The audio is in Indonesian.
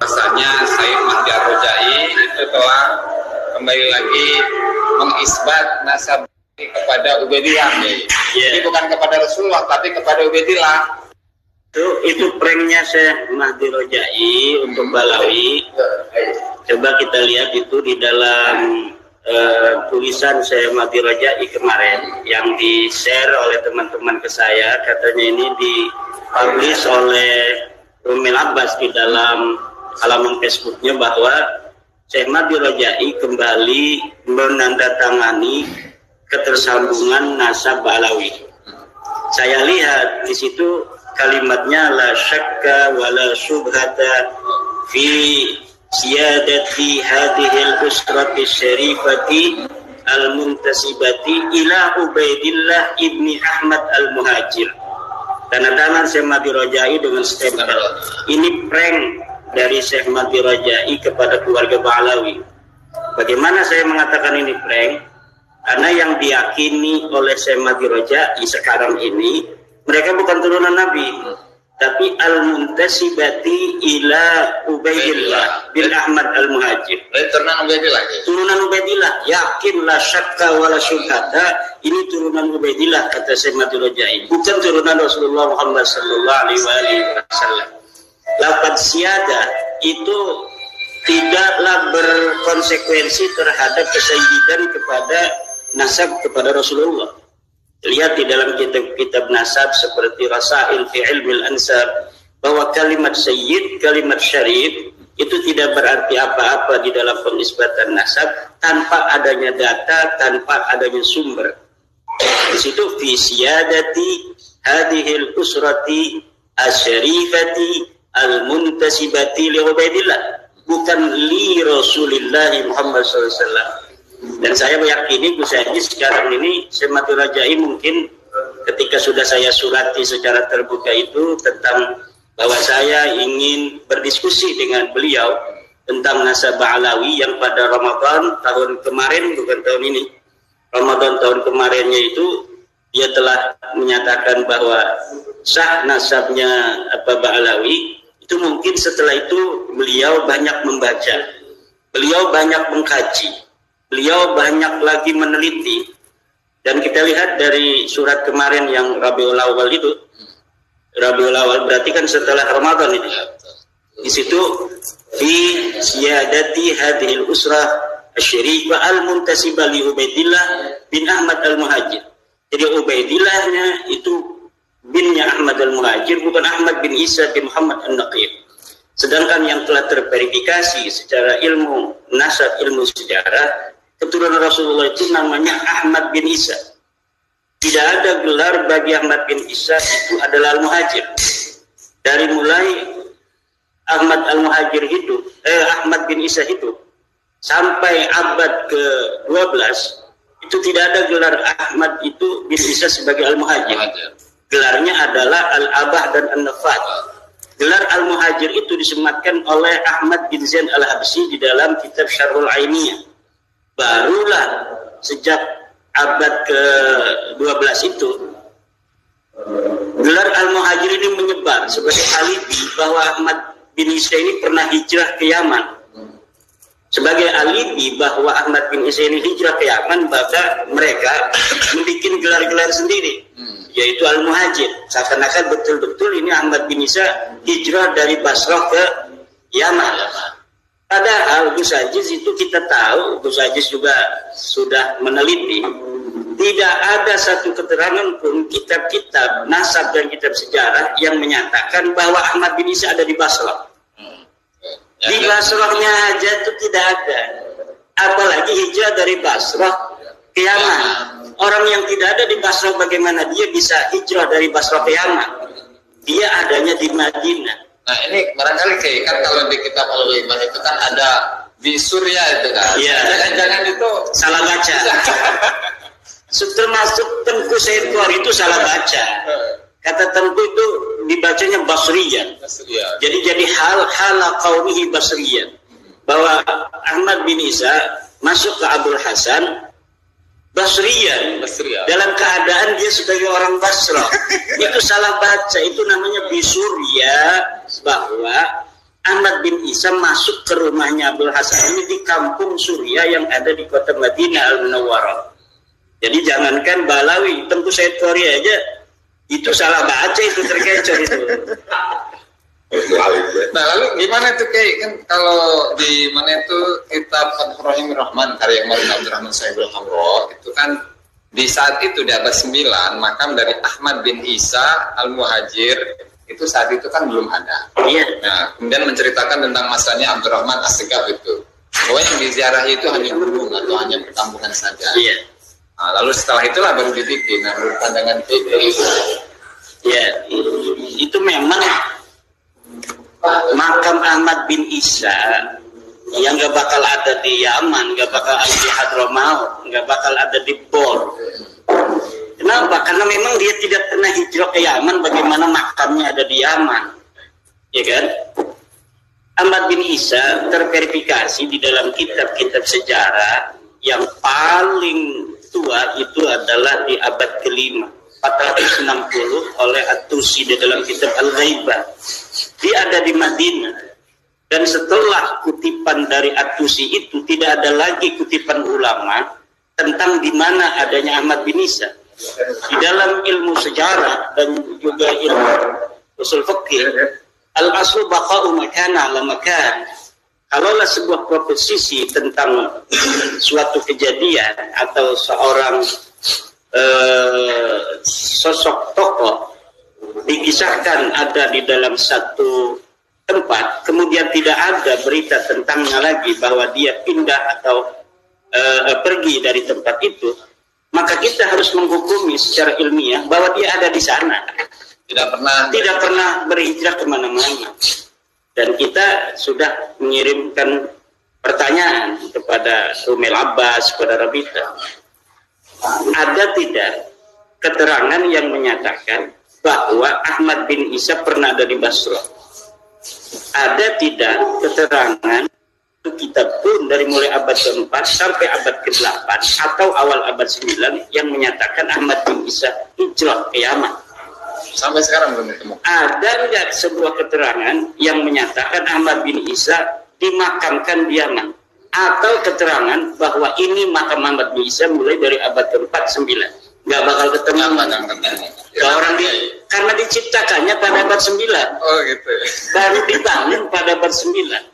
Rasanya Sayyid Mahdi Ar-Rajai itu telah kembali lagi mengisbat nasab kepada Ubaidillah. Jadi bukan kepada Rasulullah tapi kepada Ubaidillah. Itu pranknya Syekh Mahdi Rajai untuk Balawi. Coba kita lihat itu di dalam tulisan Syekh Mahdi Rajai kemarin yang di-share oleh teman-teman ke saya. Katanya ini dipublish oleh Rumil Abbas di dalam halaman Facebooknya bahwa Syekh Mahdi Rajai kembali menandatangani ketersambungan nasab Balawi. Saya lihat di situ kalimatnya la syakka wa la syubhata fi siyadati hadhil usrati syarifati al-muntasibati ila Ubaidillah ibni Ahmad al-Muhajir. Tanda tangan Syekh Mahdi Rajai dengan stempel. Ini prank dari Syekh Mahdi Rajai kepada keluarga Ba'alawi. Bagaimana saya mengatakan ini prank? Karena yang diyakini oleh Syekh Mahdi Rajai sekarang ini, mereka bukan turunan Nabi, tapi al-muntasibati ila Ubaidillah bin Ahmad al-Muhajir. Turunan Ubaidillah. Turunan Ubaidillah. Yakin la syakka wa la syubhata. Ini turunan Ubaidillah kata Syekh Mahdi Rajai. Bukan turunan Rasulullah Muhammad sallallahu alaihi wasallam. Lafaz siada itu tidaklah berkonsekuensi terhadap kesayyidan kepada nasab kepada Rasulullah. Lihat di dalam kitab-kitab nasab seperti Rasail fi Ilmil Ansab bahwa kalimat sayyid, kalimat syarif itu tidak berarti apa-apa di dalam penisbatan nasab tanpa adanya data, tanpa adanya sumber. Di situ fi siyadati hadhil usrati asyarifati al-muntasibati li Ubaidillah, bukan li Rasulillah Muhammad SAW. Dan saya meyakini Gus Haji sekarang ini Syekh Mahdi Rajai mungkin ketika sudah saya surati secara terbuka itu tentang bahwa saya ingin berdiskusi dengan beliau tentang nasab Ba'alawi yang pada Ramadan tahun kemarin, bukan tahun ini, Ramadan tahun kemarinnya itu dia telah menyatakan bahwa sah nasabnya Ba'alawi. Itu mungkin setelah itu beliau banyak membaca, beliau banyak mengkaji, beliau banyak lagi meneliti. Dan kita lihat dari surat kemarin yang Rabiul Awal itu, Rabiul Awal berarti kan setelah Ramadan itu. Di situ fi siyadati hadhil usrah asy-syarifah al-muntasibah li Ubaidillah bin Ahmad al-Muhajir. Jadi Ubaidillahnya itu binnya Ahmad al-Muhajir, bukan Ahmad bin Isa bin Muhammad an-Naqib. Sedangkan yang telah terverifikasi secara ilmu nasab, ilmu sejarah, keturunan Rasulullah itu namanya Ahmad bin Isa. Tidak ada gelar bagi Ahmad bin Isa itu adalah al-Muhajir. Dari mulai Ahmad al-Muhajir hidup, Ahmad bin Isa hidup sampai abad ke-12 itu tidak ada gelar Ahmad itu bin Isa sebagai al-Muhajir. Gelarnya adalah al-Abah dan an-Nafad. Gelar al-Muhajir itu disematkan oleh Ahmad bin Zain al-Habsyi di dalam kitab Syarhul Ainiyah. Barulah sejak abad ke-12 itu gelar al-Muhajir ini menyebar sebagai alibi bahwa Ahmad bin Isa ini pernah hijrah ke Yaman. Sebagai alibi bahwa Ahmad bin Isa ini hijrah ke Yaman, maka mereka membuat gelar-gelar sendiri, yaitu al-Muhajir. Seakan-akan betul-betul ini Ahmad bin Isa hijrah dari Basrah ke Yaman. Padahal Gus Aziz itu kita tahu, Gus Aziz juga sudah meneliti, tidak ada satu keterangan pun kitab-kitab nasab dan kitab sejarah yang menyatakan bahwa Ahmad bin Isa ada di Basrah. Di Basrahnya aja itu tidak ada, apalagi hijrah dari Basrah ke Yaman. Orang yang tidak ada di Basrah, bagaimana dia bisa hijrah dari Basrah ke Yaman? Dia adanya di Madinah. Nah ini barangkali kan kalau di kitab Al-Ghaibah itu kan ada di Surya itu kan. Iya. Jangan-jangan itu salah baca. Termasuk Tengku Said Qori itu salah baca. Kata Tengku itu dibacanya Basriyan. Jadi hal qaumihi Basriyan. Bahwa Ahmad bin Isa masuk ke Abdul Hasan Basriyan. Dalam keadaan dia sebagai orang Basrah. Itu salah baca. Itu namanya bisurya, bahwa Ahmad bin Isa masuk ke rumahnya Abdul Hasan ini di kampung Surya yang ada di kota Madinah Al-Munawwarah. Jadi jangankan Balawi, Tengku Said Qori aja itu salah baca itu terkecoh itu. Nah lalu gimana tuh kayak kan kalau di mana itu kitab Fathur Rahman karya Maulana Abdurrahman Sahibul Hamro itu kan di saat itu di abad 9 makam dari Ahmad bin Isa Al-Muhajir itu saat itu kan belum ada. Iya. Nah kemudian menceritakan tentang masanya Abdurrahman As-Segaf itu bahwa yang diziarahi itu hanya gunung atau hanya perkampungan saja. Iya. Nah, lalu setelah itulah baru dibikin. Nah menurut pandangan itu. Ya itu memang makam Ahmad bin Isa yang gak bakal ada di Yaman, gak bakal ada di Hadramaut, gak bakal ada di Bor. Kenapa? Karena memang dia tidak pernah hijrah ke Yaman. Bagaimana makamnya ada di Yaman, ya kan? Ahmad bin Isa terverifikasi di dalam kitab-kitab sejarah yang paling tua itu adalah di abad ke-5 460 oleh At-Tusi di dalam kitab Al-Ghaibah. Dia ada di Madinah. Dan setelah kutipan dari At-Tusi itu tidak ada lagi kutipan ulama tentang di mana adanya Ahmad bin Isa. Di dalam ilmu sejarah dan juga ilmu usul fikih, al-aslu baqa'u makana ala makan. Kalaulah sebuah proposisi tentang suatu kejadian atau seorang sosok tokoh dikisahkan ada di dalam satu tempat, kemudian tidak ada berita tentangnya lagi bahwa dia pindah atau pergi dari tempat itu, maka kita harus menghukumi secara ilmiah bahwa dia ada di sana, tidak pernah berhijrah kemana-mana. Dan kita sudah mengirimkan pertanyaan kepada Rumel Abbas, kepada Rabita, ada tidak keterangan yang menyatakan bahwa Ahmad bin Isa pernah ada di Basra? Ada tidak keterangan itu kitab pun dari mulai abad ke-4 sampai abad ke-8 atau awal abad 9 yang menyatakan Ahmad bin Isa hijrah ke Yaman? Sampai sekarang belum ditemukan. Ada enggak sebuah keterangan yang menyatakan Ahmad bin Isa dimakamkan di Yaman? Atau keterangan bahwa ini makam Ahmad bin Isa mulai dari abad ke-4, 9? Nggak bakal ketemu. Karena diciptakannya pada abad 9. Oh gitu. Baru dibangun pada abad 9.